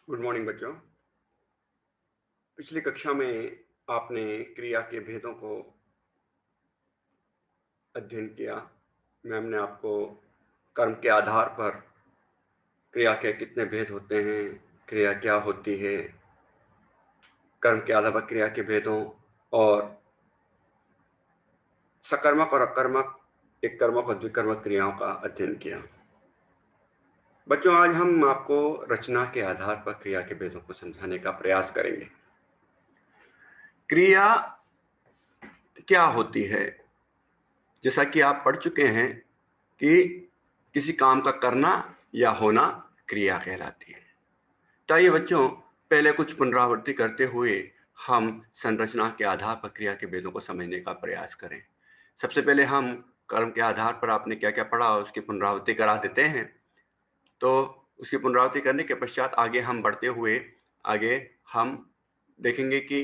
Good morning बच्चों। पिछली कक्षा में आपने क्रिया के भेदों को अध्ययन किया। मैम ने आपको कर्म के आधार पर क्रिया के कितने भेद होते हैं, क्रिया क्या होती है, कर्म के आधार पर क्रिया के भेदों और सकर्मक और अकर्मक, एक कर्मक और द्विकर्मक क्रियाओं का अध्ययन किया। बच्चों, आज हम आपको रचना के आधार पर क्रिया के भेदों को समझाने का प्रयास करेंगे। क्रिया क्या होती है? जैसा कि आप पढ़ चुके हैं कि किसी काम का करना या होना क्रिया कहलाती है। तो आइए बच्चों, पहले कुछ पुनरावृत्ति करते हुए हम संरचना के आधार पर क्रिया के भेदों को समझने का प्रयास करें। सबसे पहले हम कर्म के आधार पर आपने क्या क्या पढ़ा उसकी पुनरावृत्ति करा देते हैं। तो उसकी पुनरावृत्ति करने के पश्चात आगे हम बढ़ते हुए आगे हम देखेंगे कि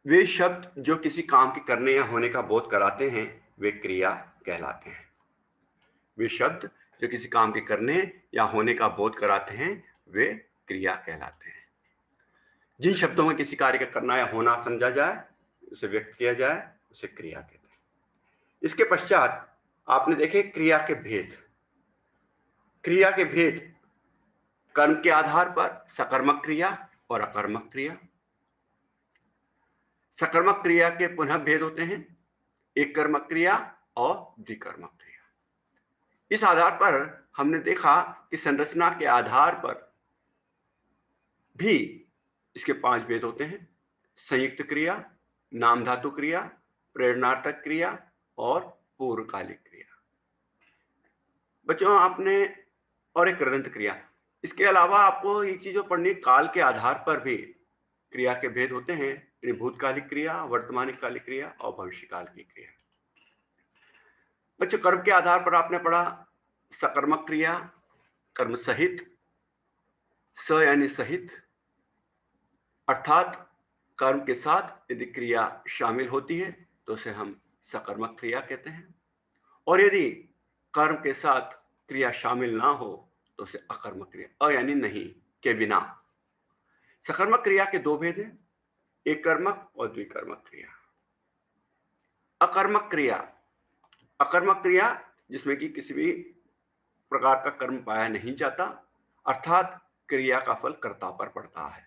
वे शब्द जो किसी काम के करने या होने का बोध कराते हैं वे क्रिया कहलाते हैं। वे शब्द जो किसी काम के करने या होने का बोध कराते हैं वे क्रिया कहलाते हैं। जिन शब्दों में किसी कार्य का करना या होना समझा जाए, उसे व्यक्त किया जाए, उसे क्रिया कहते हैं। इसके पश्चात आपने देखे क्रिया के भेद। क्रिया के भेद कर्म के आधार पर सकर्मक क्रिया और अकर्मक क्रिया। सकर्मक क्रिया के पुनः भेद होते हैं एक कर्मक क्रिया और द्विकर्मक क्रिया। इस आधार पर हमने देखा कि संरचना के आधार पर भी इसके 5 भेद होते हैं: संयुक्त क्रिया, नाम धातु क्रिया, प्रेरणार्थक क्रिया और पूर्वकालिक क्रिया। बच्चों, आपने और एक कृदंत क्रिया। इसके अलावा आपको एक चीज पढ़नी, काल के आधार पर भी क्रिया के भेद होते हैं: भूतकालिक क्रिया, वर्तमानिक क्रिया और भविष्यकाल की क्रिया। बच्चों, कर्म के आधार पर आपने पढ़ा सकर्मक क्रिया, कर्म सहित, स यानी सहित, अर्थात कर्म के साथ यदि क्रिया शामिल होती है तो उसे हम सकर्मक क्रिया कहते हैं, और यदि कर्म के साथ क्रिया शामिल ना हो तो उसे अकर्मक क्रिया, यानी नहीं के बिना। सकर्मक क्रिया के 2 भेद हैं, एक कर्मक और द्विकर्मक क्रिया। अकर्मक क्रिया, अकर्मक क्रिया जिसमें कि किसी भी प्रकार का कर्म पाया नहीं जाता, अर्थात क्रिया का फल कर्ता पर पड़ता है।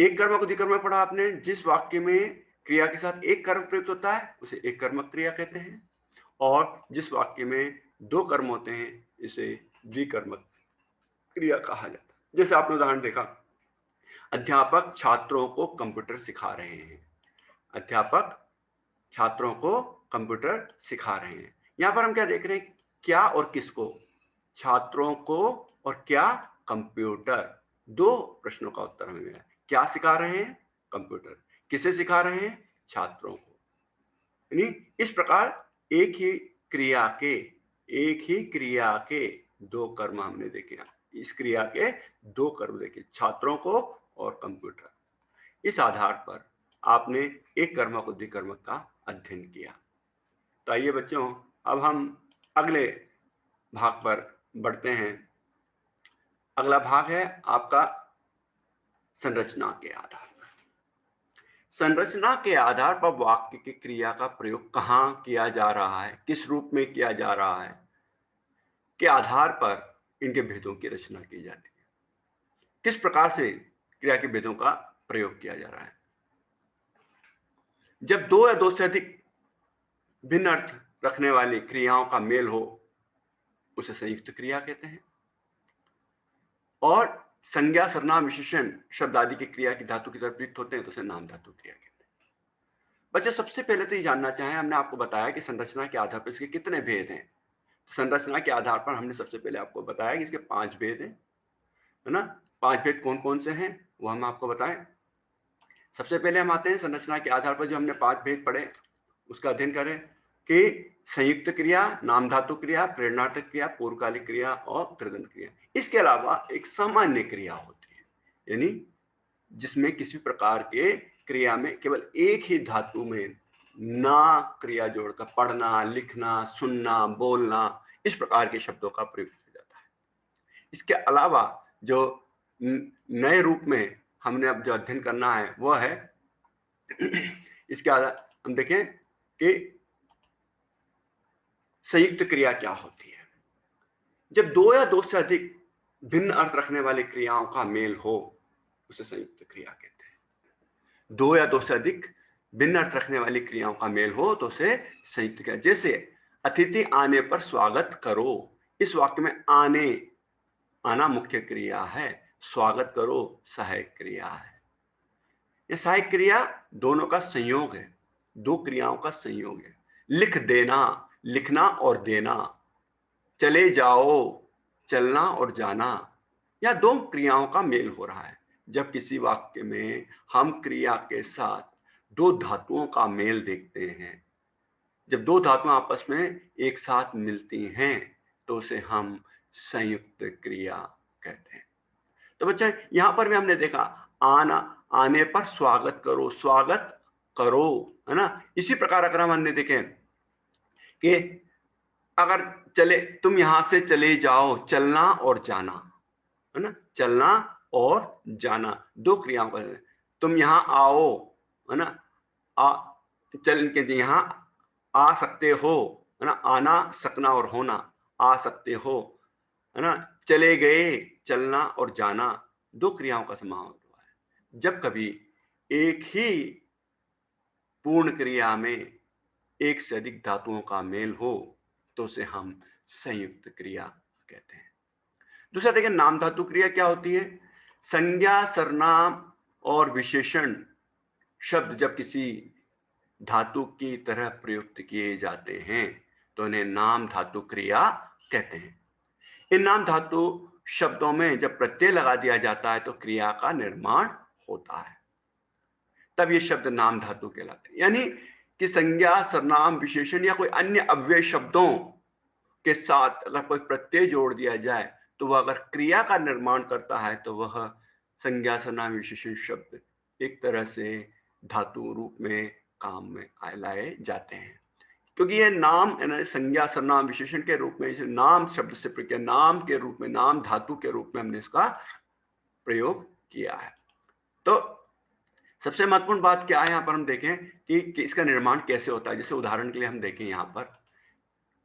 एक कर्म को द्विकर्मक पढ़ा आपने, जिस वाक्य में क्रिया के साथ एक कर्म प्रयुक्त होता है उसे एक कर्मक क्रिया कहते हैं, और जिस वाक्य में 2 कर्म होते हैं इसे द्विकर्मक क्रिया कहा जाता है। जैसे आपने उदाहरण देखा, अध्यापक छात्रों को कंप्यूटर सिखा रहे हैं। अध्यापक छात्रों को कंप्यूटर सिखा रहे हैं। यहां पर हम क्या देख रहे हैं, क्या और किसको? छात्रों को और क्या? कंप्यूटर। 2 प्रश्नों का उत्तर हमें मिला। क्या सिखा रहे हैं? कंप्यूटर। किसे सिखा रहे हैं? छात्रों को। यानी इस प्रकार एक ही क्रिया के 2 कर्म हमने देखे। इस क्रिया के 2 कर्म देखे, छात्रों को और कंप्यूटर। इस आधार पर आपने एक कर्मक और द्विकर्मक का अध्ययन किया। तो आइए बच्चों, अब हम अगले भाग पर बढ़ते हैं। अगला भाग है आपका संरचना के आधार पर। संरचना के आधार पर वाक्य की क्रिया का प्रयोग कहां किया जा रहा है, किस रूप में किया जा रहा है, के आधार पर इनके भेदों की रचना की जाती है। किस प्रकार से क्रिया के भेदों का प्रयोग किया जा रहा है? जब 2 या 2 से अधिक भिन्न अर्थ रखने वाली क्रियाओं का मेल हो उसे संयुक्त क्रिया कहते हैं, और संज्ञा, सर्वनाम, विशेषण, शब्द आदि की क्रिया की धातु की तरफ प्रयुक्त होते हैं तो उसे नाम धातु क्रिया कहते हैं। बच्चों, सबसे पहले तो ये जानना चाहें, हमने आपको बताया कि संरचना के आधार पर इसके कितने भेद हैं। संरचना के आधार पर हमने सबसे पहले आपको बताया कि इसके 5 भेद हैं, है ना। 5 भेद कौन कौन से हैं वो हम आपको बताएं। सबसे पहले हम आते हैं संरचना के आधार पर जो हमने 5 भेद पढ़े उसका अध्ययन करें कि संयुक्त क्रिया, नाम धातु क्रिया, प्रेरणार्थक क्रिया, पूर्वकालिक क्रिया और कृदंत क्रिया। इसके अलावा एक सामान्य क्रिया होती है, यानी जिसमें किसी प्रकार के क्रिया में केवल एक ही धातु में ना क्रिया जोड़कर पढ़ना, लिखना, सुनना, बोलना, इस प्रकार के शब्दों का प्रयोग किया इसके अलावा जो नए रूप में हमने अब जो अध्ययन करना है वह है इसके हम देखें कि संयुक्त क्रिया क्या होती है। जब दो या दो से अधिक भिन्न अर्थ रखने वाली क्रियाओं का मेल हो उसे संयुक्त क्रिया कहते हैं। दो या दो से अधिक भिन्न अर्थ रखने वाली क्रियाओं का मेल हो तो उसे संयुक्त क्रिया। जैसे अतिथि आने पर स्वागत करो, इस वाक्य में आना मुख्य क्रिया है, स्वागत करो सहायक क्रिया है। यह सहायक क्रिया दोनों का संयोग है, दो क्रियाओं का संयोग है। लिख देना, लिखना और देना, चले जाओ, चलना और जाना, या दो क्रियाओं का मेल हो रहा है। जब किसी वाक्य में हम क्रिया के साथ दो धातुओं का मेल देखते हैं, जब दो धातुएं आपस में एक साथ मिलती हैं तो उसे हम संयुक्त क्रिया कहते हैं। तो बच्चे यहां पर भी हमने देखा आने पर स्वागत करो, स्वागत करो, है ना। इसी प्रकार अगर हमने देखें कि अगर तुम यहां से चले जाओ, चलना और जाना, है ना, चलना और जाना दो क्रियाओं का। तुम यहां आओ, है ना, चल के यहां आ सकते हो, है ना, आना, सकना और होना, आ सकते हो, है ना। चले गए, चलना और जाना दो क्रियाओं का समावेश हुआ है। जब कभी एक ही पूर्ण क्रिया में एक से अधिक धातुओं का मेल हो तो उसे हम संयुक्त क्रिया कहते हैं। दूसरा देखिए, नाम धातु क्रिया क्या होती है। संज्ञा, सर्वनाम और विशेषण शब्द जब किसी धातु की तरह प्रयुक्त किए जाते हैं तो इन्हें नाम धातु क्रिया कहते हैं। इन नाम धातु शब्दों में जब प्रत्यय लगा दिया जाता है तो क्रिया का निर्माण होता है, तब ये शब्द नाम धातु कहलाते हैं। यानी कि संज्ञा, सर्वनाम, विशेषण या कोई अन्य अव्यय शब्दों के साथ अगर कोई प्रत्यय जोड़ दिया जाए तो वह अगर क्रिया का निर्माण करता है तो वह संज्ञा, सर्वनाम, विशेषण शब्द एक तरह से धातु रूप में काम में लाए जाते हैं। क्योंकि ये नाम संज्ञा, सर्वनाम, विशेषण के रूप में, इसे नाम शब्द से प्रयोग, नाम के रूप में, नाम धातु के रूप में हमने इसका प्रयोग किया है। तो सबसे महत्वपूर्ण बात क्या है, यहाँ पर हम देखें कि इसका निर्माण कैसे होता है। जैसे उदाहरण के लिए हम देखें, यहाँ पर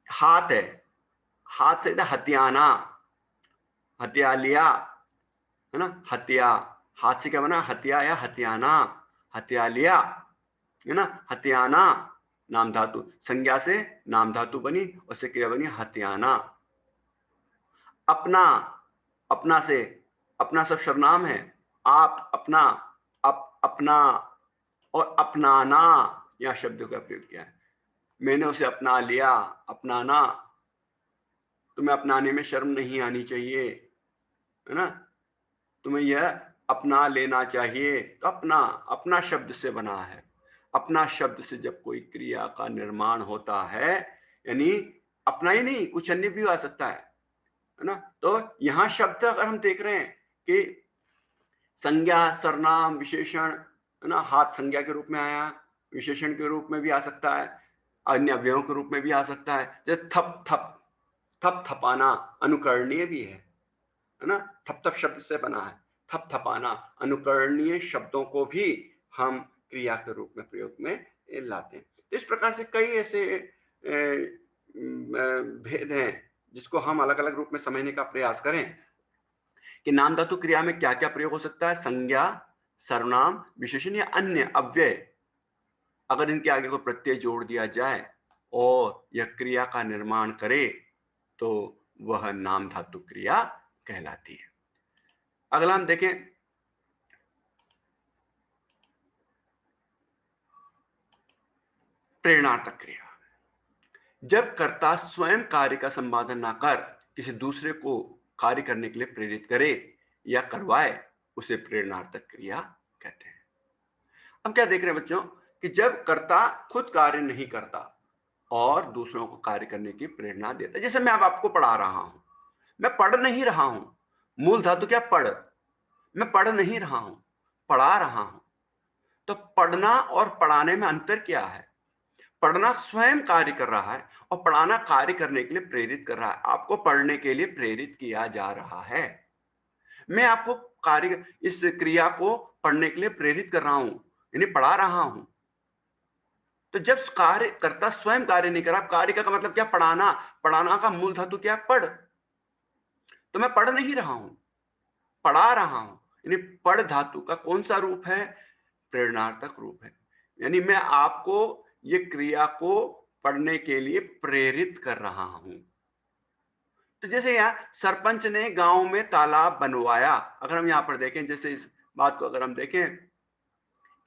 हाथ है, हाथ से हथियाना, हत्या लिया, है ना, हत्या, हाथ से क्या बना, हत्या या हथियाना, हत्या लिया, है ना, हथियाना नाम धातु, संज्ञा से नाम धातु बनी और से क्रिया बनी हथियाना। अपना, अपना से, अपना सब सर्वनाम है, आप, अपना, अपना और अपनाना यह शब्दों का प्रयोग किया है। मैंने उसे अपना लिया, अपनाना, तुम्हें अपनाने में शर्म नहीं आनी चाहिए, है ना, तुम्हें यह अपना लेना चाहिए। तो अपना, अपना शब्द से बना है। अपना शब्द से जब कोई क्रिया का निर्माण होता है, यानी अपना ही नहीं कुछ अन्य भी आ सकता है ना। तो यहां शब्द अगर हम देख रहे हैं कि संज्ञा, सर्वनाम, विशेषण, है ना, हाथ संज्ञा के रूप में आया, विशेषण के रूप में भी आ सकता है, अन्य अवयवों के रूप में भी आ सकता है। जैसे थप थप, थप थपाना अनुकरणीय भी है ना, थप थप शब्द से बना है। थप थपाना अनुकरणीय शब्दों को भी हम क्रिया के रूप में प्रयोग में लाते हैं। तो इस प्रकार से कई ऐसे भेद हैं जिसको हम अलग अलग रूप में समझने का प्रयास करें कि नाम धातु क्रिया में क्या क्या प्रयोग हो सकता है। संज्ञा, सर्वनाम, विशेषण या अन्य अव्यय, अगर इनके आगे कोई प्रत्यय जोड़ दिया जाए और यह क्रिया का निर्माण करे तो वह नाम धातु क्रिया कहलाती है। अगला हम देखें, प्रेरणार्थक क्रिया। जब कर्ता स्वयं कार्य का संपादन ना कर किसी दूसरे को कार्य करने के लिए प्रेरित करे या करवाए उसे प्रेरणार्थक क्रिया कहते हैं। हम क्या देख रहे हैं बच्चों कि जब कर्ता खुद कार्य नहीं करता और दूसरों को कार्य करने की प्रेरणा देता है। जैसे मैं अब आपको पढ़ा रहा हूं, मैं पढ़ नहीं रहा हूं, मूल धातु क्या, पढ़, मैं पढ़ नहीं रहा हूं, पढ़ा रहा हूं। तो पढ़ना और पढ़ाने में अंतर क्या है। पढ़ना स्वयं कार्य कर रहा है और पढ़ाना कार्य करने के लिए प्रेरित कर रहा है। आपको पढ़ने के लिए प्रेरित किया जा रहा है। मैं आपको कार्य, इस क्रिया को पढ़ने के लिए प्रेरित कर रहा हूं, यानी पढ़ा रहा हूं। तो जब कार्य करता स्वयं कार्य नहीं कर रहा, कार्य का मतलब क्या? पढ़ाना। पढ़ाना का मूल धातु क्या? पढ़। तो मैं पढ़ नहीं रहा हूं, पढ़ा रहा हूं। यानी पढ़ धातु का कौन सा रूप है? प्रेरणार्थक रूप है। यानी मैं आपको ये क्रिया को पढ़ने के लिए प्रेरित कर रहा हूं। तो जैसे यहाँ सरपंच ने गांव में तालाब बनवाया, अगर हम यहां पर देखें, जैसे इस बात को अगर हम देखें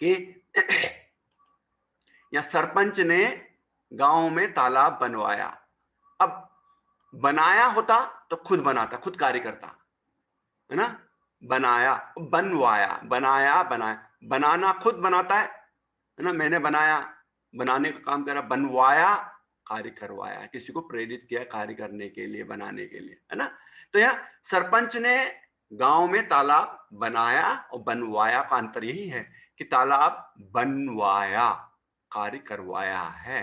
कि या सरपंच ने गांव में तालाब बनवाया। अब बनाया होता तो खुद बनाता, खुद कार्य करता, है ना? बनाया, बनवाया, बनाया, बनाया, बनाना खुद बनाता है ना? मैंने बनाया, बनाने का काम करा। बनवाया, कार्य करवाया, किसी को प्रेरित किया कार्य करने के लिए, बनाने के लिए, है ना? तो यहाँ सरपंच ने गांव में तालाब बनाया और बनवाया का अंतर यही है कि तालाब बनवाया, कार्य करवाया है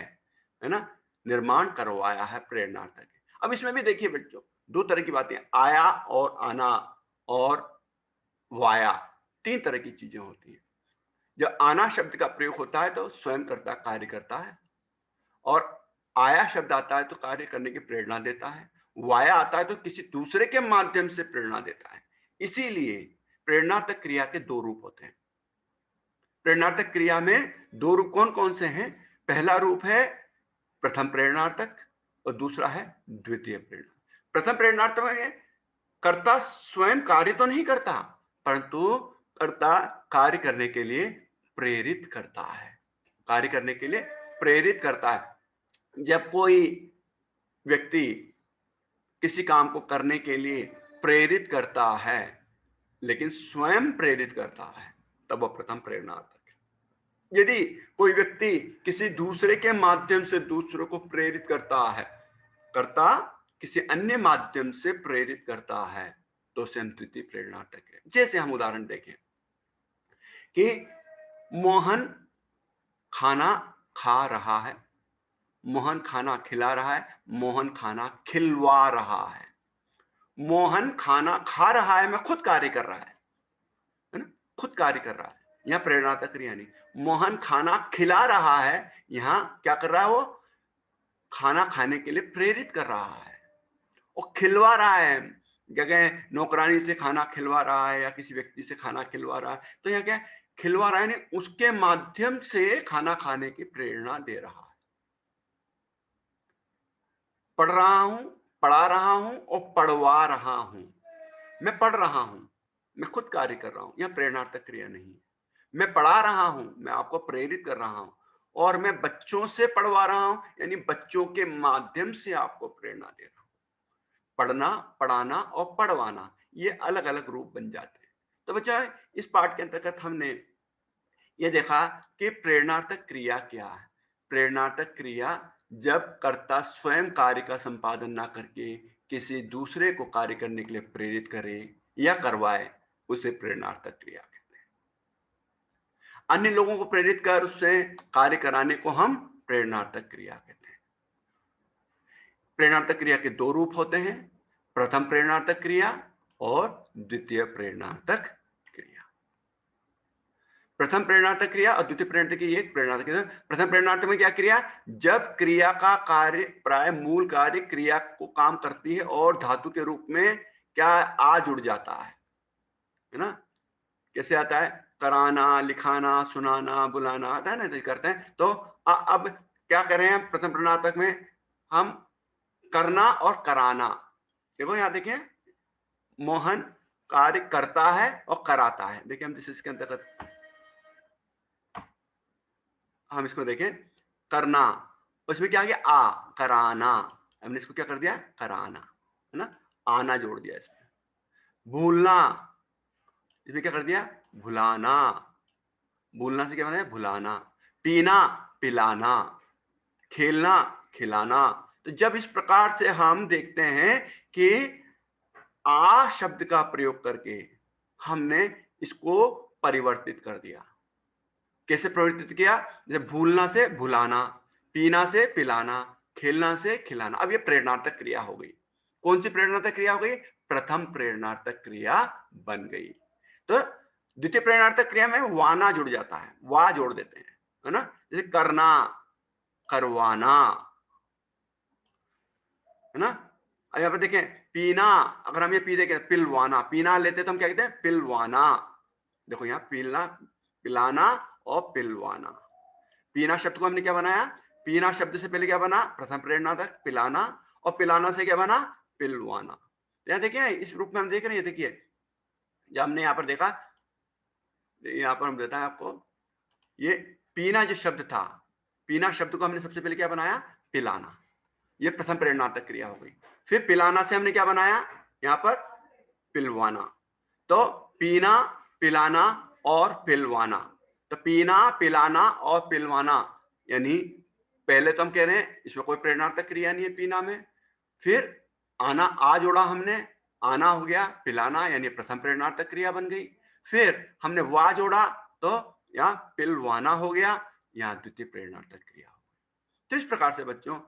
ना? निर्माण करवाया है, प्रेरणार्थक। अब इसमें भी देखिए बच्चों, दो तरह की बातें, आया और आना और वाया, तीन तरह की चीजें होती हैं। जब आना शब्द का प्रयोग होता है तो स्वयं करता, कार्य करता है, और आया शब्द आता है तो कार्य करने की प्रेरणा देता है। वाया आता है तो किसी दूसरे के माध्यम से प्रेरणा देता है। इसीलिए प्रेरणार्थक क्रिया के दो रूप होते हैं। प्रेरणार्थक क्रिया में दो रूप कौन कौन से हैं? पहला रूप है प्रथम प्रेरणार्थक और दूसरा है द्वितीय प्रेरणा। प्रथम प्रेरणार्थक में कर्ता स्वयं कार्य तो नहीं करता, परंतु कर्ता कार्य करने के लिए प्रेरित करता है, कार्य करने के लिए प्रेरित करता है। जब कोई व्यक्ति किसी काम को करने के लिए प्रेरित करता है लेकिन स्वयं प्रेरित करता है, तब वह प्रथम प्रेरणार्थक है। यदि कोई व्यक्ति किसी दूसरे के माध्यम से दूसरों को प्रेरित करता है, कर्ता किसी अन्य माध्यम से प्रेरित करता है, तो उसे हम द्वितीय प्रेरणार्थक है। जैसे हम उदाहरण देखें कि मोहन खाना खा रहा है, मोहन खाना खिला रहा है, मोहन खाना खिलवा रहा है। मोहन खाना खा रहा है, मैं खुद कार्य कर रहा है ना? खुद कार्य कर रहा है, यहां प्रेरणार्थक क्रिया नहीं। मोहन खाना खिला रहा है, यहां क्या कर रहा है? वो खाना खाने के लिए प्रेरित कर रहा है और खिलवा रहा है। क्या कहें, नौकरानी से खाना खिलवा रहा है या किसी व्यक्ति से खाना खिलवा रहा है, तो यहाँ क्या है? खिलवा रहा है, नहीं, उसके माध्यम से खाना खाने की प्रेरणा दे रहा है। पढ़ रहा हूं, पढ़ा रहा हूं और पढ़वा रहा हूं। मैं पढ़ रहा हूं, मैं खुद कार्य कर रहा हूं, यह प्रेरणार्थक क्रिया नहीं है। मैं पढ़ा रहा हूं, मैं आपको प्रेरित कर रहा हूं, और मैं बच्चों से पढ़वा रहा हूं, यानी बच्चों के माध्यम से आपको प्रेरणा दे रहा हूं। पढ़ना, पढ़ाना और पढ़वाना, ये अलग अलग रूप बन जाते हैं। तो बच्चों, इस पाठ के अंतर्गत हमने ये देखा कि प्रेरणार्थक क्रिया क्या है। प्रेरणार्थक क्रिया जब कर्ता स्वयं कार्य का संपादन ना करके किसी दूसरे को कार्य करने के लिए प्रेरित करे या करवाए, उसे प्रेरणार्थक क्रिया कहते हैं। अन्य लोगों को प्रेरित कर उससे कार्य कराने को हम प्रेरणार्थक क्रिया कहते हैं। प्रेरणार्थक क्रिया के दो रूप होते हैं, प्रथम प्रेरणार्थक क्रिया और द्वितीय प्रेरणार्थक क्रिया। प्रथम प्रेरणार्थक क्रिया और द्वितीय प्रेरणार्थक की एक प्रेरणार्थक क्रिया। प्रथम प्रेरणार्थक में क्या क्रिया? जब क्रिया का कार्य, प्राय मूल कार्य क्रिया को काम करती है और धातु के रूप में क्या आ जुड़ जाता है ना? कैसे आता है? कराना, लिखाना, सुनाना, बुलाना आता है ना, तो करते हैं। तो अब क्या कर रहे हैं प्रथम प्रेरणार्थक में? हम करना और कराना। देखो यहां देखिए, मोहन कार्य करता है और कराता है। देखिए हम जिस इसके अंतर्गत हम इसको देखें, करना, उसमें क्या आ गया? आ, कराना। हमने इसको क्या कर दिया? कराना, है ना? आना जोड़ दिया इसमें। भूलना, इसमें क्या कर दिया? भुलाना। भूलना से क्या बना है? भुलाना। पीना, पिलाना। खेलना, खिलाना। तो जब इस प्रकार से हम देखते हैं कि आ शब्द का प्रयोग करके हमने इसको परिवर्तित कर दिया। कैसे परिवर्तित किया? जैसे भूलना से भुलाना, पीना से पिलाना, खेलना से खिलाना। अब ये प्रेरणार्थक क्रिया हो गई। कौन सी प्रेरणार्थक क्रिया हो गई? प्रथम प्रेरणार्थक क्रिया बन गई। तो द्वितीय प्रेरणार्थक क्रिया में वाना जुड़ जाता है, वा जोड़ देते हैं, है ना। जैसे करना, करवाना, है ना। यहाँ पर देखें पीना, अगर हम ये पी देखें पिलवाना, पीना लेते तो हम क्या कहते हैं? पिलवाना। देखो यहाँ पीना, पिलाना और पिलवाना। पीना शब्द को हमने क्या बनाया? पीना शब्द से पहले क्या बना? प्रथम प्रेरणार्थक पिलाना, और पिलाना से क्या बना? पिलवाना। यहाँ देखिए इस रूप में हम देख रहे हैं, देखिए जब हमने यहाँ पर देखा, यहाँ पर हम देता है आपको, ये पीना जो शब्द था, पीना शब्द को हमने सबसे पहले क्या बनाया? पिलाना। ये प्रथम प्रेरणार्थक क्रिया हो गई। फिर पिलाना से हमने क्या बनाया? यहाँ पर पिलवाना। तो पीना, पिलाना और पिलवाना। तो पीना, पिलाना और पिलवाना, यानी पहले तो हम कह रहे हैं इसमें कोई प्रेरणार्थक क्रिया नहीं है पीना में। फिर आना, आ जोड़ा हमने, आना हो गया, पिलाना यानी प्रथम प्रेरणार्थक क्रिया बन गई। फिर हमने वा जोड़ा तो यहाँ पिलवाना हो गया, यहाँ द्वितीय प्रेरणार्थक क्रिया हो गई। तो इस प्रकार से बच्चों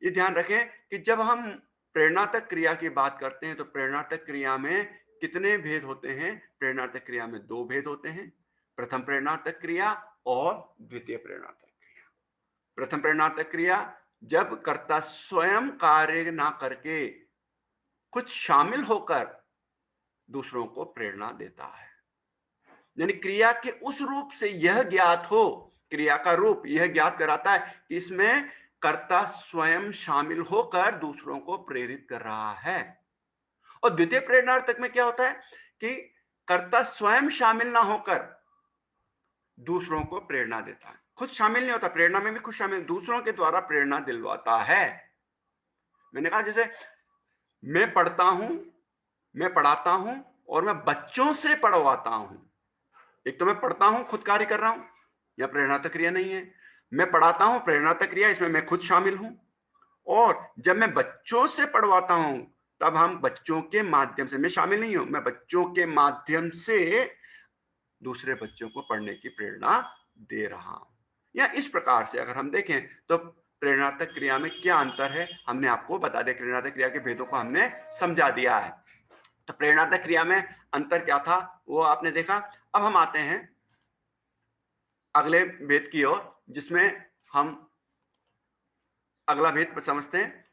ये ध्यान रखें कि जब हम प्रेरणार्थक क्रिया की बात करते हैं तो प्रेरणार्थक क्रिया में कितने भेद होते हैं? प्रेरणार्थक क्रिया में दो भेद होते हैं, प्रथम प्रेरणार्थक क्रिया और द्वितीय प्रेरणार्थक क्रिया। प्रथम प्रेरणार्थक क्रिया जब कर्ता स्वयं कार्य ना करके कुछ शामिल होकर दूसरों को प्रेरणा देता है, यानी क्रिया के उस रूप से यह ज्ञात हो, क्रिया का रूप यह ज्ञात कराता है कि इसमें कर्ता स्वयं शामिल होकर दूसरों को प्रेरित कर रहा है। और द्वितीय प्रेरणार्थक में क्या होता है कि कर्ता स्वयं शामिल ना होकर दूसरों को प्रेरणा देता है, खुद शामिल नहीं होता, प्रेरणा में भी खुद शामिल, दूसरों के द्वारा प्रेरणा दिलवाता है। मैंने कहा जैसे मैं पढ़ता हूं, मैं पढ़ाता हूं और मैं बच्चों से पढ़वाता हूं। एक तो मैं पढ़ता हूं, खुद कार्य कर रहा हूं, यह प्रेरणार्थक क्रिया नहीं है। मैं पढ़ाता हूं, प्रेरणार्थक क्रिया, इसमें मैं खुद शामिल हूं। और जब मैं बच्चों से पढ़वाता हूं तब हम बच्चों के माध्यम से, मैं शामिल नहीं हूं, मैं बच्चों के माध्यम से दूसरे बच्चों को पढ़ने की प्रेरणा दे रहा हूं। या इस प्रकार से अगर हम देखें तो प्रेरणार्थक क्रिया में क्या अंतर है हमने आपको बता दिया, प्रेरणार्थक क्रिया के भेदों को हमने समझा दिया है। तो प्रेरणार्थक क्रिया में अंतर क्या था वो आपने देखा। अब हम आते हैं अगले भेद की ओर, जिसमें हम अगला भेद समझते हैं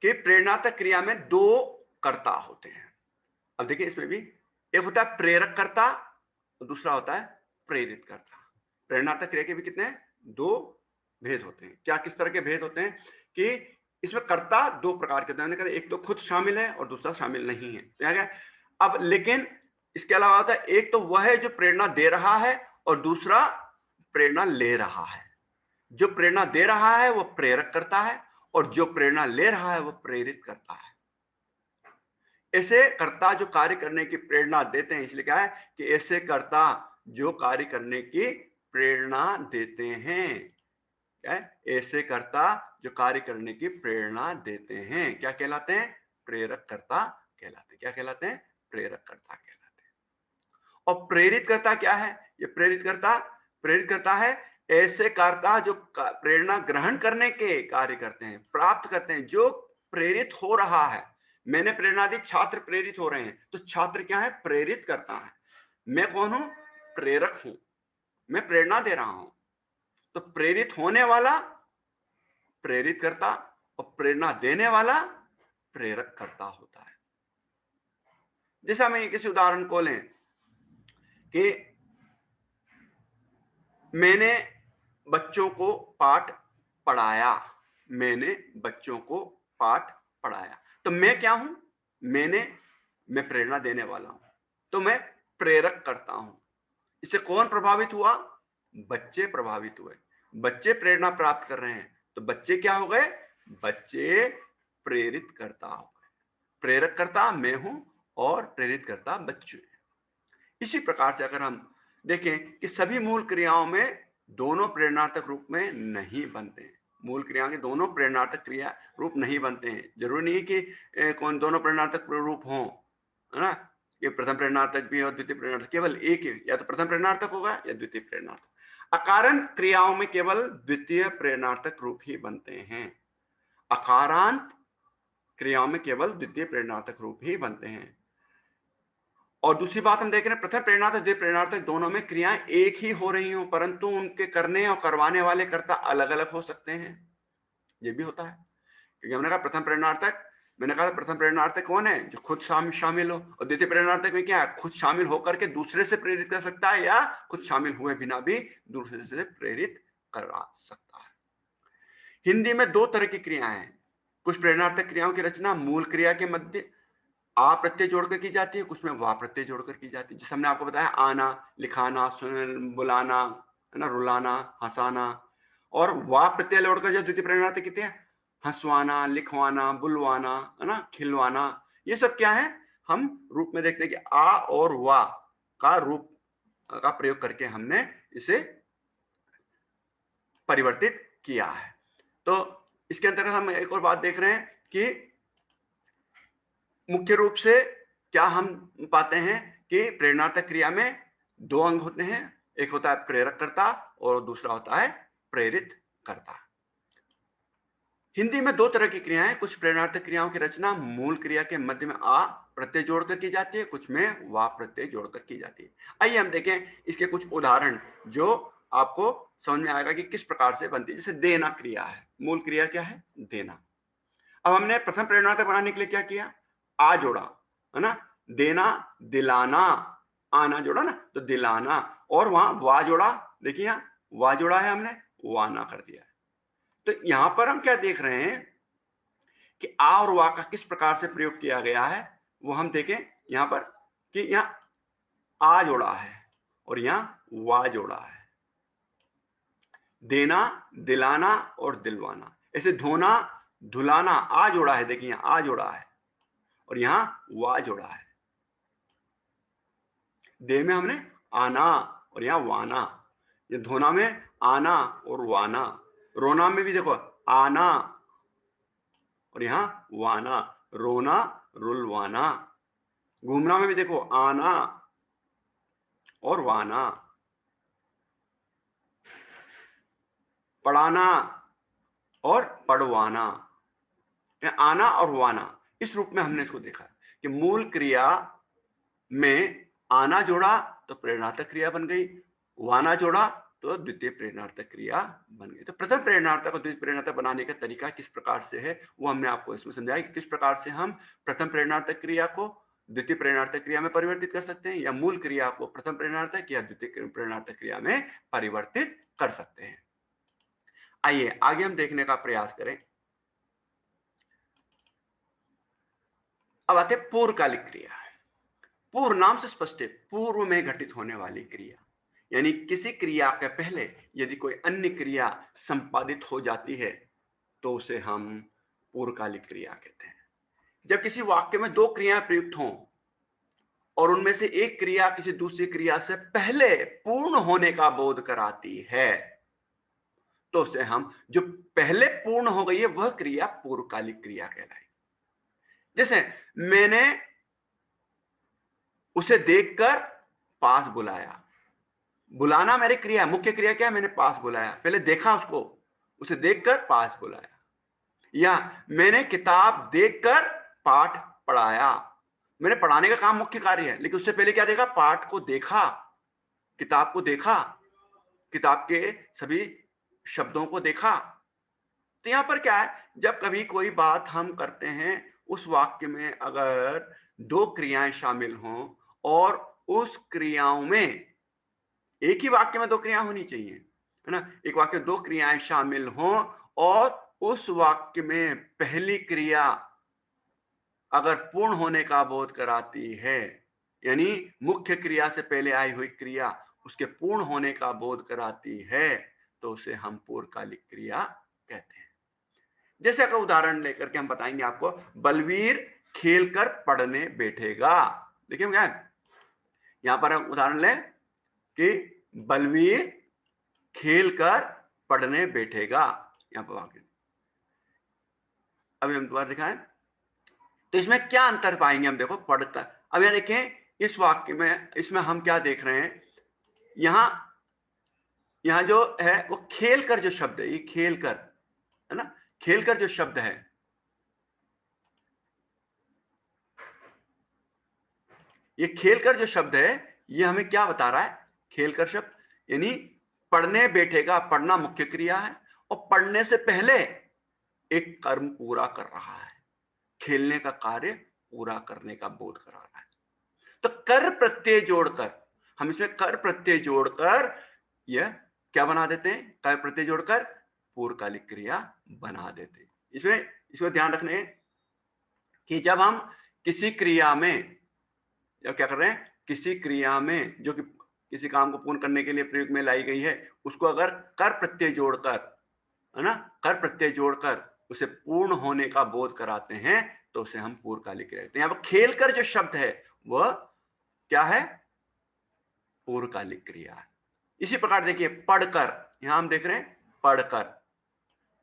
कि प्रेरणार्थक क्रिया में दो कर्ता होते हैं। अब देखिए इसमें भी एक होता है प्रेरक कर्ता और दूसरा होता है प्रेरित कर्ता। प्रेरणार्थक क्रिया के भी कितने? दो भेद होते हैं। क्या किस तरह के भेद होते हैं कि इसमें कर्ता दो प्रकार के होते हैं, एक तो खुद शामिल है और दूसरा शामिल नहीं है। तो क्या? अब लेकिन इसके अलावा होता है एक तो वह है जो प्रेरणा दे रहा है और दूसरा प्रेरणा ले रहा है। जो प्रेरणा दे रहा है वो प्रेरक करता है और जो प्रेरणा ले रहा है वो प्रेरित करता है। ऐसे कर्ता जो कार्य करने की प्रेरणा देते हैं, इसलिए क्या है कि ऐसे कर्ता जो कार्य करने की प्रेरणा देते हैं, क्या है? ऐसे कर्ता जो कार्य करने की प्रेरणा देते हैं क्या कहलाते हैं? प्रेरक कर्ता कहलाते हैं। क्या कहलाते हैं? प्रेरक कर्ता कहलाते हैं। और प्रेरित कर्ता क्या है? ये प्रेरित कर्ता है ऐसे कर्ता जो प्रेरणा ग्रहण करने के कार्य करते हैं, प्राप्त करते हैं, जो प्रेरित हो रहा है। मैंने प्रेरणा दी, छात्र प्रेरित हो रहे हैं, तो छात्र क्या है? प्रेरित करता है। मैं कौन हूं? प्रेरक हूं, मैं प्रेरणा दे रहा हूं। तो प्रेरित होने वाला प्रेरित करता और प्रेरणा देने वाला प्रेरक करता होता है। जैसे हम किसी उदाहरण को लें कि मैंने बच्चों को पाठ पढ़ाया, मैंने बच्चों को पाठ पढ़ाया, तो मैं क्या हूं? मैं प्रेरणा देने वाला हूं, तो मैं प्रेरक करता हूं। इससे कौन प्रभावित हुआ? बच्चे प्रभावित हुए, बच्चे प्रेरणा प्राप्त कर रहे हैं, तो बच्चे क्या हो गए? बच्चे प्रेरित करता हो गए। प्रेरक करता मैं हूं और प्रेरित करता बच्चे। इसी प्रकार से अगर हम देखें कि सभी मूल क्रियाओं में दोनों प्रेरणार्थक रूप में नहीं बनते हैं। मूल क्रिया के दोनों प्रेरणार्थक क्रिया रूप नहीं बनते हैं। जरूरी नहीं कि कौन दोनों प्रेरणार्थक रूप हों, है ना। ये प्रथम प्रेरणार्थक भी और द्वितीय प्रेरणार्थक, केवल एक ही, या तो प्रथम प्रेरणार्थक होगा या द्वितीय प्रेरणार्थक। अकारांत क्रियाओं में केवल द्वितीय प्रेरणार्थक रूप ही बनते हैं। अकारांत क्रियाओं में केवल द्वितीय प्रेरणार्थक रूप ही बनते हैं। और दूसरी बात हम देख रहे हैं, प्रथम प्रेरणार्थक द्वितीय प्रेरणार्थक दोनों में क्रियाएं एक ही हो रही हो, परंतु उनके करने और करवाने वाले कर्ता अलग अलग हो सकते हैं। ये भी होता है, क्योंकि हमने कहा प्रथम प्रेरणार्थक, मैंने कहा प्रथम प्रेरणार्थक कौन है, जो खुद शामिल हो, और द्वितीय प्रेरणार्थक में क्या है, खुद शामिल होकर के दूसरे से प्रेरित कर सकता है या खुद शामिल हुए बिना भी दूसरे से प्रेरित करा सकता है। हिंदी में दो तरह की क्रियाएं हैं। कुछ प्रेरणार्थक क्रियाओं की रचना मूल क्रिया के मध्य आ प्रत्यय जोड़कर की जाती है, कुछ में वा प्रत्यय जोड़कर की जाती है। जैसे हमने आपको बताया, आना, लिखाना, बुलाना, है ना, रुलाना, हंसाना, और वा प्रत्यय जोड़कर जो द्वितीय प्रेरणार्थक कितने हैं, हंसवाना, लिखवाना, बुलवाना, है ना, खिलवाना। ये सब क्या है, हम रूप में देखते हैं कि आ और वा का रूप का प्रयोग करके हमने इसे परिवर्तित किया है। तो इसके अंतर्गत हम एक और बात देख रहे हैं कि मुख्य रूप से क्या हम पाते हैं कि प्रेरणार्थक क्रिया में दो अंग होते हैं, एक होता है प्रेरक कर्ता और दूसरा होता है प्रेरित कर्ता। हिंदी में दो तरह की क्रियाएं, कुछ प्रेरणार्थक क्रियाओं की रचना मूल क्रिया के मध्य में आ प्रत्यय जोड़कर की जाती है, कुछ में वा प्रत्यय जोड़कर की जाती है। आइए हम देखें इसके कुछ उदाहरण जो आपको समझ में आएगा कि किस प्रकार से बनती है। जैसे देना क्रिया है, मूल क्रिया क्या है, देना। अब हमने प्रथम प्रेरणार्थक बनाने के लिए क्या किया, आ जोड़ा, है ना, देना, दिलाना, आना जोड़ा ना, तो दिलाना, और वहां वा जोड़ा, देखिए यहां वा जोड़ा है हमने, वाना कर दिया है। तो यहां पर हम क्या देख रहे हैं कि आ और वा का किस प्रकार से प्रयोग किया गया है, वो हम देखें यहां पर कि यहां आ जोड़ा है और यहां वा जोड़ा है। देना, दिलाना और दिलवाना। ऐसे धोना, धुलाना, आ जोड़ा है, देखिए यहां आ जोड़ा है और यहां वा जोड़ा है। दे में हमने आना और यहां वाना। ये धोना में आना और वाना। रोना में भी देखो आना और यहां वाना, रोना, रुलवाना। घूमना में भी देखो आना और वाना। पढ़ाना और पढ़वाना, आना और वाना, इस रूप में हमने इसको देखा कि मूल क्रिया में आना जोड़ा तो प्रेरणार्थक क्रिया बन गई, वाना जोड़ा तो द्वितीय प्रेरणार्थक क्रिया बन गई। तो प्रथम प्रेरणार्थक और द्वितीय प्रेरणार्थक बनाने का तरीका किस प्रकार से है, वो हमने आपको इसमें समझाया कि किस प्रकार से हम प्रथम प्रेरणार्थक क्रिया को द्वितीय प्रेरणार्थक क्रिया में परिवर्तित कर सकते हैं, या मूल क्रिया को प्रथम प्रेरणार्थक या द्वितीय प्रेरणार्थक क्रिया में परिवर्तित कर सकते हैं। आइए आगे हम देखने का प्रयास करें। अब आते पूर्वकालिक क्रिया। पूर्व नाम से स्पष्ट है, पूर्व में घटित होने वाली क्रिया, यानी किसी क्रिया के पहले यदि कोई अन्य क्रिया संपादित हो जाती है तो उसे हम पूर्वकालिक क्रिया कहते हैं। जब किसी वाक्य में दो क्रियाएं प्रयुक्त हों और उनमें से एक क्रिया किसी दूसरी क्रिया से पहले पूर्ण होने का बोध कराती है तो उसे हम, जो पहले पूर्ण हो गई है वह क्रिया पूर्वकालिक क्रिया कहलाएगी। जैसे मैंने उसे देखकर पास बुलाया, बुलाना मेरी क्रिया, मुख्य क्रिया क्या है, मैंने पास बुलाया, पहले देखा उसको, उसे देखकर पास बुलाया। या मैंने किताब देखकर पाठ पढ़ाया, मैंने पढ़ाने का काम मुख्य कार्य है, लेकिन उससे पहले क्या देखा, पाठ को देखा, किताब को देखा, किताब के सभी शब्दों को देखा। तो यहां पर क्या है, जब कभी कोई बात हम करते हैं उस वाक्य में अगर दो क्रियाएं शामिल हों और उस क्रियाओं में, एक ही वाक्य में दो क्रिया होनी चाहिए, है ना, एक वाक्य में दो क्रियाएं शामिल हों और उस वाक्य में पहली क्रिया अगर पूर्ण होने का बोध कराती है, यानी मुख्य क्रिया से पहले आई हुई क्रिया उसके पूर्ण होने का बोध कराती है, तो उसे हम पूर्वकालिक क्रिया कहते हैं। जैसे अगर उदाहरण लेकर के हम बताएंगे आपको, बलवीर खेलकर पढ़ने बैठेगा। देखिए क्या यहां पर हम उदाहरण लें कि बलवीर खेलकर पढ़ने बैठेगा, यहां पर वाक्य। अभी हम दोबारा दिखाएं तो इसमें क्या अंतर पाएंगे हम, देखो पढ़ता। अब यहां देखें इस वाक्य में, इसमें हम क्या देख रहे हैं, यहां यहाँ जो है वो खेल कर जो शब्द है, ये खेल कर है ना, खेल कर जो शब्द है, ये खेल कर जो शब्द है ये हमें क्या बता रहा है? खेल कर शब्द यानी पढ़ने बैठेगा, पढ़ना मुख्य क्रिया है और पढ़ने से पहले एक कर्म पूरा कर रहा है, खेलने का कार्य पूरा करने का बोध करा रहा है। तो कर प्रत्यय जोड़कर, हम इसमें कर प्रत्यय जोड़कर यह क्या बना देते हैं? कर प्रत्यय जोड़कर पूर्वकालिक क्रिया बना देते हैं। इसमें ध्यान रखने कि जब हम किसी क्रिया में या क्या कर रहे हैं, किसी क्रिया में जो कि किसी काम को पूर्ण करने के लिए प्रयोग में लाई गई है, उसको अगर कर प्रत्यय जोड़कर, है ना, कर प्रत्यय जोड़कर उसे पूर्ण होने का बोध कराते हैं तो उसे हम पूर्वकालिक क्रिया कहते हैं। यहाँ पर खेल कर जो शब्द है वह क्या है? पूर्वकालिक क्रिया है। इसी प्रकार देखिए पढ़कर, यहां हम देख रहे हैं पढ़कर,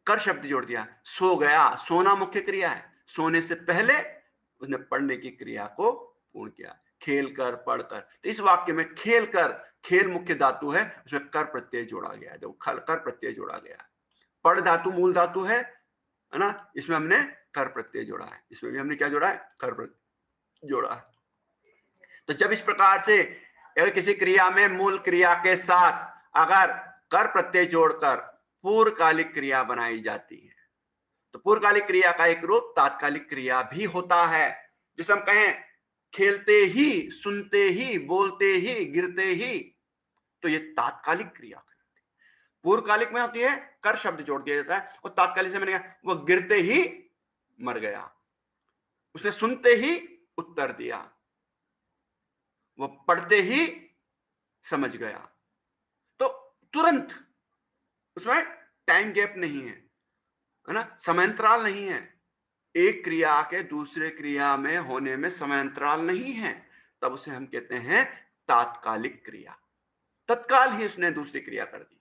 कर शब्द जोड़ दिया, सो गया, सोना मुख्य क्रिया है, सोने से पहले उसने पढ़ने की क्रिया को पूर्ण किया। खेल कर, पढ़कर, तो इस वाक्य में खेल कर, खेल मुख्य धातु है, उसमें कर प्रत्यय जोड़ा गया है, देखो कर प्रत्यय जोड़ा गया है। पढ़ धातु मूल धातु है ना, इसमें हमने कर प्रत्यय जोड़ा है, इसमें भी हमने क्या जोड़ा है? कर प्रत्यय जोड़ा है। तो जब इस प्रकार से अगर किसी क्रिया में मूल क्रिया के साथ अगर कर प्रत्यय जोड़कर पूर्वकालिक क्रिया बनाई जाती है तो पूर्वकालिक क्रिया का एक रूप तात्कालिक क्रिया भी होता है। जिसे हम कहें खेलते ही, सुनते ही, बोलते ही, गिरते ही, तो ये तात्कालिक क्रिया पूर्वकालिक में होती है, कर शब्द जोड़ दिया जाता है, और तात्कालिक से मैंने कहा वो गिरते ही मर गया, उसने सुनते ही उत्तर दिया, वो पढ़ते ही समझ गया, तो तुरंत उसमें टाइम गैप नहीं है ना, समयांतराल नहीं है, एक क्रिया के दूसरे क्रिया में होने में समयांतराल नहीं है, तब उसे हम कहते हैं तात्कालिक क्रिया। तत्काल ही उसने दूसरी क्रिया कर दी,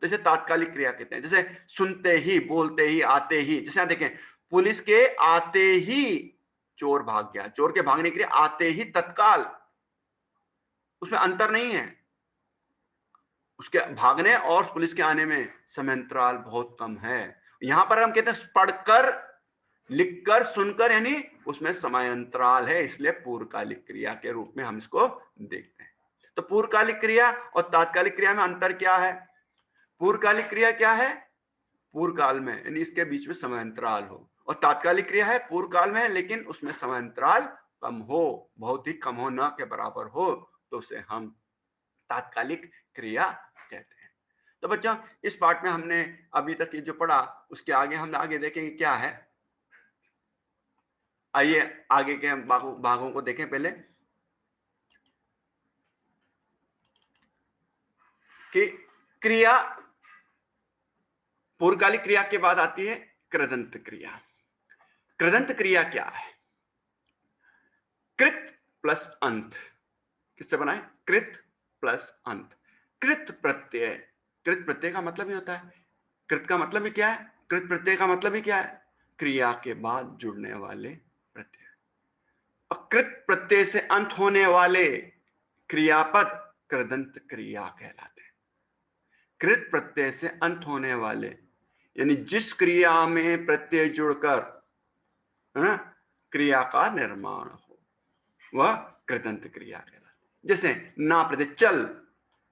तो इसे तात्कालिक क्रिया कहते हैं। जैसे सुनते ही, बोलते ही, आते ही, जैसे आप देखें पुलिस के आते ही चोर भाग गया, चोर के भागने के लिए आते ही तत्काल, उसमें अंतर नहीं है, उसके भागने और पुलिस के आने में समयांतराल बहुत कम है। यहां पर हम कहते हैं पढ़कर, लिखकर, सुनकर, यानी उसमें समयांतराल है, इसलिए पूर्वकालिक क्रिया के रूप में हम इसको देखते हैं। तो पूर्वकालिक क्रिया और तात्कालिक क्रिया में अंतर क्या है? पूर्वकालिक क्रिया क्या है? पूर्व काल में, यानी इसके बीच में समयांतराल हो, और तात्कालिक क्रिया है पूर्व काल में लेकिन उसमें समयांतराल कम हो, बहुत ही कम हो, न के बराबर हो, तो उसे हम तात्कालिक क्रिया कहते हैं। तो बच्चों इस पार्ट में हमने अभी तक ये जो पढ़ा उसके आगे हम आगे देखेंगे क्या है। आइए आगे के भागों को देखें। पहले कि क्रिया, पूर्वकालिक क्रिया के बाद आती है कृदंत क्रिया। कृदंत क्रिया क्या है? कृत प्लस अंत, किससे बनाए? कृत प्लस अंत। कृत प्रत्यय, कृत प्रत्यय का मतलब ही होता है, कृत का मतलब ही क्या है? कृत प्रत्यय का मतलब ही क्या है? क्रिया के बाद जुड़ने वाले प्रत्यय। और कृत प्रत्यय से अंत होने वाले क्रियापद कृदंत क्रिया कहलाते हैं। कृत प्रत्यय से अंत होने वाले यानी जिस क्रिया में प्रत्यय जुड़कर क्रिया का निर्माण हो वह कृदंत क्रिया कहलाती है। जैसे ना प्रत्यय, चल,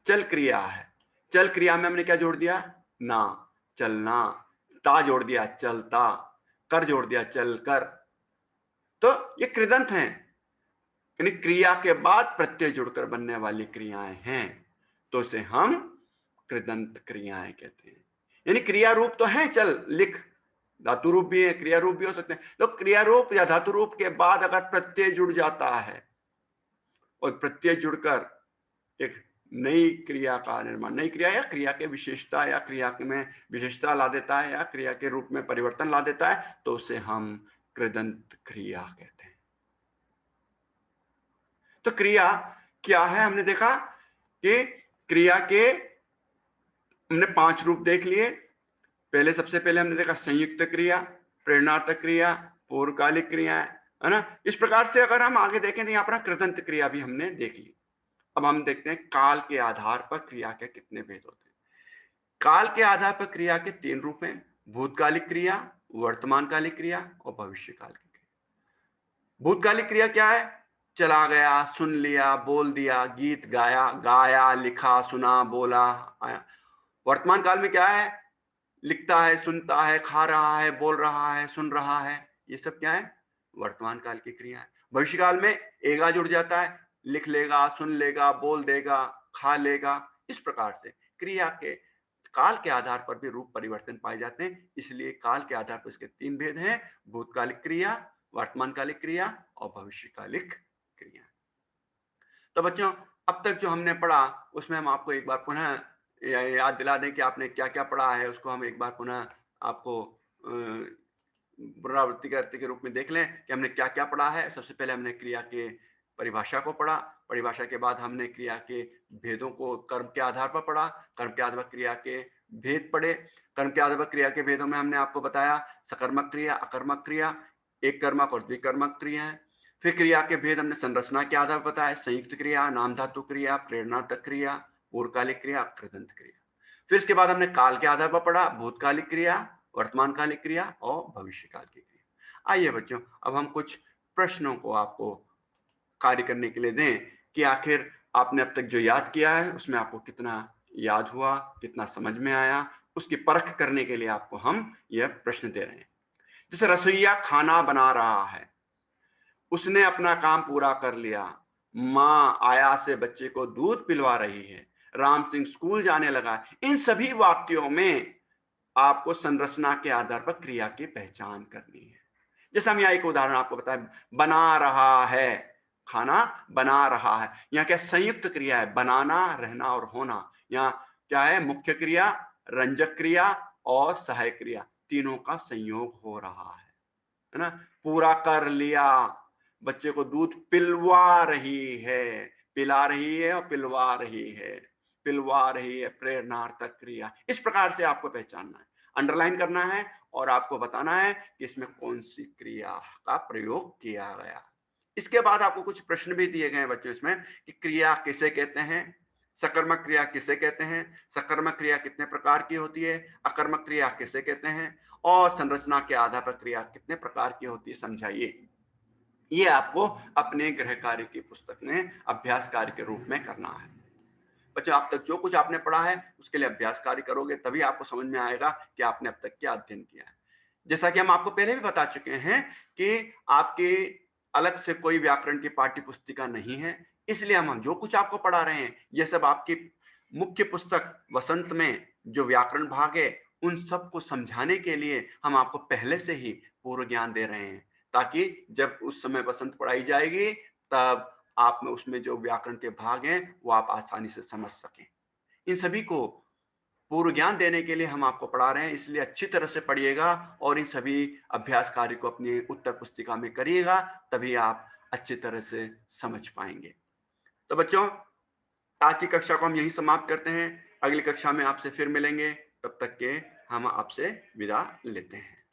चल क्रिया है, चल क्रिया में हमने क्या जोड़ दिया? ना, चलना, ता जोड़ दिया चलता, कर जोड़ दिया चल कर, तो ये कृदंत हैं, यानी क्रिया के बाद प्रत्यय जुड़कर बनने वाली क्रियाएं हैं, तो इसे हम कृदंत क्रियाएं कहते हैं। यानी क्रिया रूप तो है, चल, लिख, धातु रूप भी है, क्रिया रूप भी हो सकते हैं, तो क्रिया रूप या धातु रूप के बाद अगर प्रत्यय जुड़ जाता है और प्रत्यय जुड़कर एक नई क्रिया का निर्माण, नई क्रिया या क्रिया के विशेषता या क्रिया में विशेषता ला देता है या क्रिया के रूप में परिवर्तन ला देता है, तो उसे हम कृदंत क्रिया कहते हैं। तो क्रिया क्या है? हमने देखा कि क्रिया के हमने 5 रूप देख लिए। पहले, सबसे पहले हमने देखा संयुक्त क्रिया, प्रेरणार्थक क्रिया, पूर्वकालिक क्रिया, है ना। इस प्रकार से अगर हम आगे देखें तो यहाँ पर कृदंत क्रिया भी हमने देख ली। अब हम देखते हैं काल के आधार पर क्रिया के कितने भेद होते हैं। काल के आधार पर क्रिया के 3 रूप हैं, भूतकालिक क्रिया, वर्तमानकालिक क्रिया और भविष्यकाल की क्रिया। भूतकालिक क्रिया क्या है? चला गया, सुन लिया, बोल दिया, गीत गाया, गाया, लिखा, सुना, बोला, आया। वर्तमान काल में क्या है? लिखता है, सुनता है, खा रहा है, बोल रहा है, सुन रहा है। ये सब क्या है? वर्तमान काल की क्रिया है। भविष्य काल में एगा जुड़ जाता है, लिख लेगा, सुन लेगा, बोल देगा, खा लेगा। इस प्रकार से क्रिया के काल के आधार पर भी रूप परिवर्तन पाए जाते हैं। इसलिए काल के आधार पर इसके 3 भेद हैं, भूतकालिक क्रिया, वर्तमानकालिक क्रिया और भविष्यकालिक क्रिया। तो बच्चों, अब तक जो हमने पढ़ा उसमें हम आपको एक बार पुनः याद दिला दें कि आपने क्या-क्या पढ़ा है। उसको हम एक बार पुनः आपको पुनरावृत्ति करते के रूप में देख लें कि हमने क्या-क्या पढ़ा है। सबसे पहले हमने क्रिया के परिभाषा को पढ़ा। परिभाषा के बाद हमने क्रिया के भेदों को कर्म के आधार पर पढ़ा। कर्म के आधार पर क्रिया के भेद पढ़े। कर्म के आधार पर क्रिया के भेदों में हमने आपको बताया सकर्मक क्रिया, अकर्मक क्रिया, एक कर्मक और द्विकर्मक क्रिया है। फिर क्रिया के भेद हमने संरचना के आधार पर बताया, संयुक्त क्रिया, नाम धातु क्रिया, प्रेरणार्थक क्रिया, पूर्वकालिक क्रिया, कृदंत क्रिया। फिर इसके बाद हमने काल के आधार पर पढ़ा, भूतकालिक क्रिया, वर्तमानकालिक क्रिया और भविष्यकाल की क्रिया। आइए बच्चों, अब हम कुछ प्रश्नों को आपको कार्य करने के लिए दें कि आखिर आपने अब तक जो याद किया है उसमें आपको कितना याद हुआ, कितना समझ में आया, उसकी परख करने के लिए आपको हम यह प्रश्न दे रहे हैं। जैसे रसोइया खाना बना रहा है, उसने अपना काम पूरा कर लिया, माँ आया से बच्चे को दूध पिलवा रही है, राम सिंह स्कूल जाने लगा। इन सभी वाक्यों में आपको संरचना के आधार पर क्रिया की पहचान करनी है। जैसे हम यहाँ एक उदाहरण आपको बताएं, बना रहा है, खाना बना रहा है। यहाँ क्या संयुक्त क्रिया है, बनाना, रहना और होना। यहाँ क्या है? मुख्य क्रिया, रंजक क्रिया और सहायक क्रिया, तीनों का संयोग हो रहा है ना। पूरा कर लिया, बच्चे को दूध पिलवा रही है, पिला रही है और पिलवा रही है, पिलवा रही है, प्रेरणार्थक क्रिया। इस प्रकार से आपको पहचानना है, अंडरलाइन करना है और आपको बताना है कि इसमें कौन सी क्रिया का प्रयोग किया गया। इसके बाद आपको कुछ प्रश्न भी दिए गए हैं बच्चों इसमें कि क्रिया किसे कहते हैं, सकर्मक क्रिया किसे कहते हैं, सकर्मक क्रिया कितने प्रकार की होती है, अकर्मक क्रिया किसे कहते हैं और संरचना के आधार पर क्रिया कितने प्रकार की होती है, समझाइए। ये आपको अपने गृह कार्य की पुस्तक में अभ्यास कार्य के रूप में करना है। बच्चों, आप तक जो कुछ आपने पढ़ा है उसके लिए अभ्यास कार्य करोगे तभी आपको समझ में आएगा कि आपने अब तक क्या अध्ययन किया है। जैसा कि हम आपको पहले भी बता चुके हैं कि आपकी अलग से कोई व्याकरण की पाठ्य पुस्तिका नहीं है, इसलिए हम जो कुछ आपको पढ़ा रहे हैं ये सब आपकी मुख्य पुस्तक वसंत में जो व्याकरण भाग है उन सब को समझाने के लिए हम आपको पहले से ही पूर्व ज्ञान दे रहे हैं, ताकि जब उस समय वसंत पढ़ाई जाएगी तब आप में उसमें जो व्याकरण के भाग हैं वो आप आसानी से समझ सकें। इन सभी को पूर्व ज्ञान देने के लिए हम आपको पढ़ा रहे हैं, इसलिए अच्छी तरह से पढ़िएगा और इन सभी अभ्यास कार्य को अपनी उत्तर पुस्तिका में करिएगा, तभी आप अच्छी तरह से समझ पाएंगे। तो बच्चों, आज की कक्षा को हम यहीं समाप्त करते हैं। अगली कक्षा में आपसे फिर मिलेंगे, तब तक के हम आपसे विदा लेते हैं।